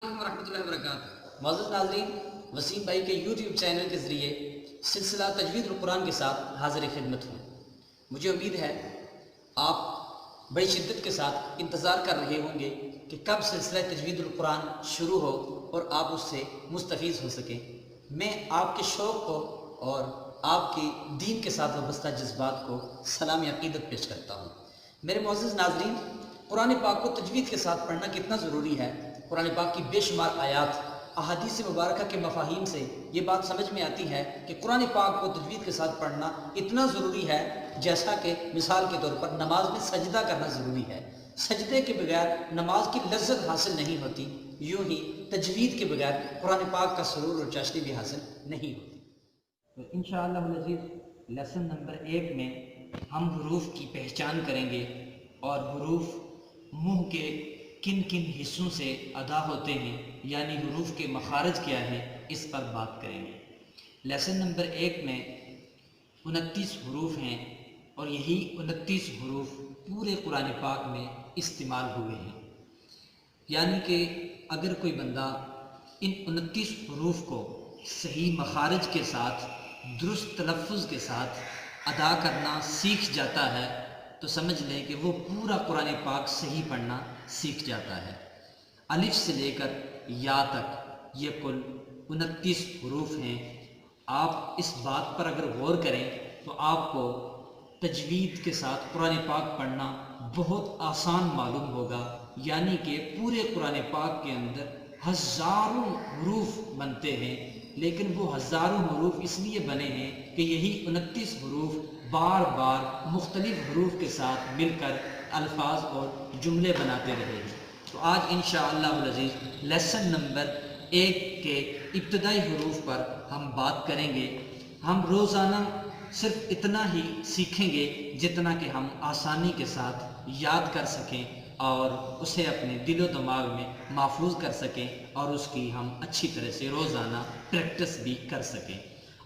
वरहमतुल्लाहि वबरकातुहू। मुअज़्ज़ज़ नाज़रीन, वसीम भाई के यूट्यूब चैनल के ज़रिए सिलसिला तजवीदुल कुरान के साथ हाज़िर खिदमत हूँ। मुझे उम्मीद है आप बड़ी शिद्दत के साथ इंतज़ार कर रहे होंगे कि कब सिलसिला तजवीदुल कुरान शुरू हो और आप उससे मुस्तफ़ीज़ हो सकें। मैं आपके शौक़ को और आपके दीन के साथ वाबस्ता जज्बात को सलाम अक़ीदत पेश करता हूँ। मेरे मुअज़्ज़ज़ नाज़रीन, कुरान पाक को तजवीद के साथ पढ़ना कितना ज़रूरी है, कुरान पाक की बेशुमार आयात अहादीस मुबारका के मफ़ाहीम से ये बात समझ में आती है कि कुरान पाक को तजवीद के साथ पढ़ना इतना ज़रूरी है जैसा कि मिसाल के तौर पर नमाज में सजदा करना ज़रूरी है। सजदे के बगैर नमाज की लज्जत हासिल नहीं होती, यूँ ही तजवीद के बगैर कुरान पाक का सुरूर और चाशनी भी हासिल नहीं होती। तो इंशाअल्लाह अज़ीज़ लेसन नंबर 1 में हम हुरूफ की पहचान करेंगे और हुरूफ मुँह के किन किन हिस्सों से अदा होते हैं, यानी हुरूफ के मखारज क्या हैं, इस पर बात करेंगे। लेसन नंबर 1 में 29 हुरूफ हैं और यही 29 हुरूफ पूरे कुरान पाक में इस्तेमाल हुए हैं। यानी कि अगर कोई बंदा इन 29 हुरूफ को सही मखारज के साथ दुरुस्त तलफ़्फ़ुज़ के साथ अदा करना सीख जाता है तो समझ लें कि वो पूरा कुरान पाक सही पढ़ना सीख जाता है। अलिफ से लेकर या तक ये कुल 29 हुरूफ हैं। आप इस बात पर अगर गौर करें तो आपको तजवीद के साथ कुरान पाक पढ़ना बहुत आसान मालूम होगा। यानी कि पूरे कुरान पाक के अंदर हज़ारों हुरूफ बनते हैं, लेकिन वो हज़ारों हुरूफ इसलिए बने हैं कि यही 29 हुरूफ बार बार मुख्तलिफ हुरूफ के साथ मिलकर अल्फाज और जुमले बनाते रहे हैं। तो आज इंशाअल्लाह अज़ीज़ लेसन नंबर 1 के इब्तदाई हुरूफ पर हम बात करेंगे। हम रोज़ाना सिर्फ इतना ही सीखेंगे जितना कि हम आसानी के साथ याद कर सकें और उसे अपने दिलो दिमाग में महफूज कर सकें और उसकी हम अच्छी तरह से रोज़ाना प्रैक्टिस भी कर सकें।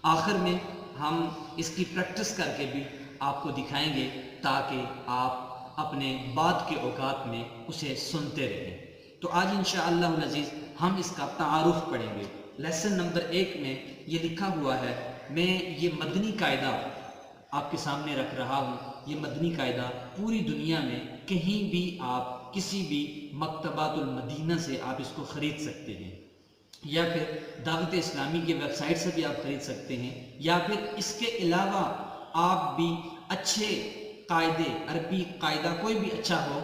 आखिर में हम इसकी प्रैक्टिस करके भी आपको दिखाएंगे ताकि आप अपने बाद के औकात में उसे सुनते रहें। तो आज इंशाअल्लाह अज़ीज़ हम इसका तारुफ पढ़ेंगे। लेसन नंबर 1 में ये लिखा हुआ है, मैं ये मदनी कायदा आपके सामने रख रहा हूँ। ये मदनी कायदा पूरी दुनिया में कहीं भी आप किसी भी मकतबातुल मदीना से आप इसको ख़रीद सकते हैं, या फिर दावत इस्लामी की वेबसाइट से भी आप ख़रीद सकते हैं, या फिर इसके अलावा आप भी अच्छे कायदे, अरबी कायदा कोई भी अच्छा हो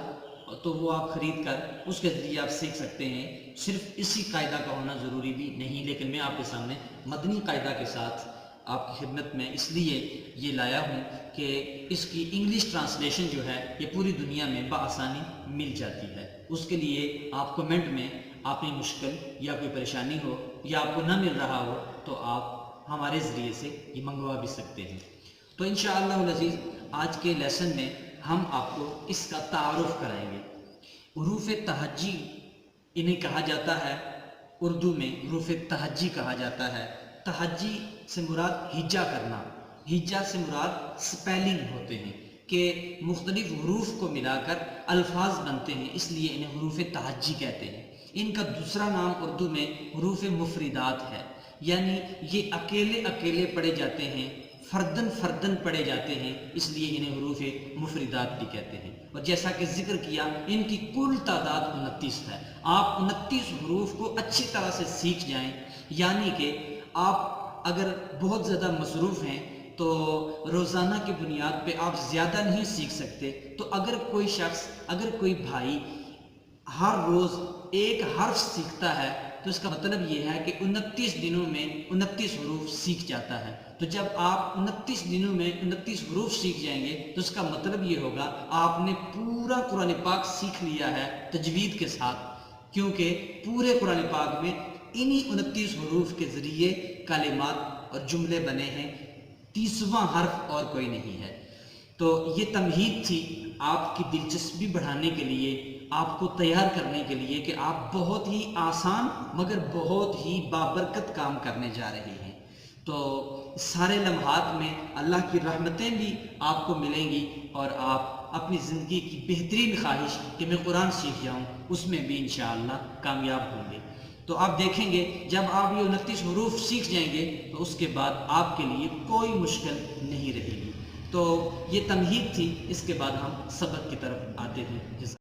तो वो आप ख़रीद कर उसके ज़रिए आप सीख सकते हैं। सिर्फ इसी कायदा का होना ज़रूरी भी नहीं, लेकिन मैं आपके सामने मदनी कायदा के साथ आपकी खिदमत में इसलिए ये लाया हूँ कि इसकी इंग्लिश ट्रांसलेशन जो है ये पूरी दुनिया में बआसानी मिल जाती है। उसके लिए आप कमेंट में आपकी मुश्किल या कोई परेशानी हो या आपको ना मिल रहा हो तो आप हमारे ज़रिए से ये मंगवा भी सकते हैं। तो इंशाअल्लाह अज़ीज़ आज के लेसन में हम आपको इसका तारुफ कराएंगे। हुरूफ तहज्जी इन्हें कहा जाता है, उर्दू में हुरूफ तहज्जी कहा जाता है। तहज्जी से मुराद हिज्जा करना, हिज्जा से मुराद स्पेलिंग होते हैं कि मुख्तलिफ हुरूफ को मिलाकर अल्फाज बनते हैं, इसलिए इन्हें हुरूफ तहज्जी कहते हैं। इनका दूसरा नाम उर्दू में हुरूफ मुफरिदात है, यानी ये अकेले अकेले पढ़े जाते हैं, फ़र्दन फ़र्दन पढ़े जाते हैं, इसलिए इन्हें हुरूफ मुफरिदात भी कहते हैं। और जैसा कि जिक्र किया इनकी कुल तादाद 29 है। आप 29 हुरूफ को अच्छी तरह से सीख जाएं, यानी कि आप अगर बहुत ज़्यादा मसरूफ़ हैं तो रोज़ाना की बुनियाद पे आप ज़्यादा नहीं सीख सकते। तो अगर कोई शख्स, अगर कोई भाई हर रोज़ एक हर्फ सीखता है तो इसका मतलब ये है कि 29 दिनों में 29 हुरूफ सीख जाता है। तो जब आप 29 दिनों में 29 हुरूफ सीख जाएंगे तो इसका मतलब ये होगा आपने पूरा कुरान पाक सीख लिया है तजवीद के साथ, क्योंकि पूरे कुरान पाक में इन्हीं 29 हुरूफ के ज़रिए कलिमात और जुमले बने हैं, 30वां हर्फ और कोई नहीं है। तो ये तमहीद थी आपकी दिलचस्पी बढ़ाने के लिए, आपको तैयार करने के लिए कि आप बहुत ही आसान मगर बहुत ही बाबरकत काम करने जा रहे हैं। तो सारे लम्हात में अल्लाह की रहमतें भी आपको मिलेंगी और आप अपनी ज़िंदगी की बेहतरीन ख्वाहिश कि मैं कुरान सीख जाऊँ उसमें भी इंशाअल्लाह कामयाब होंगे। تو آپ دیکھیں گے جب آپ یہ 29 حروف سیکھ جائیں گے تو اس کے بعد آپ کے لیے کوئی مشکل نہیں رہے گی۔ تو یہ تمہید تھی، اس کے بعد ہم سبق کی طرف آتے ہیں۔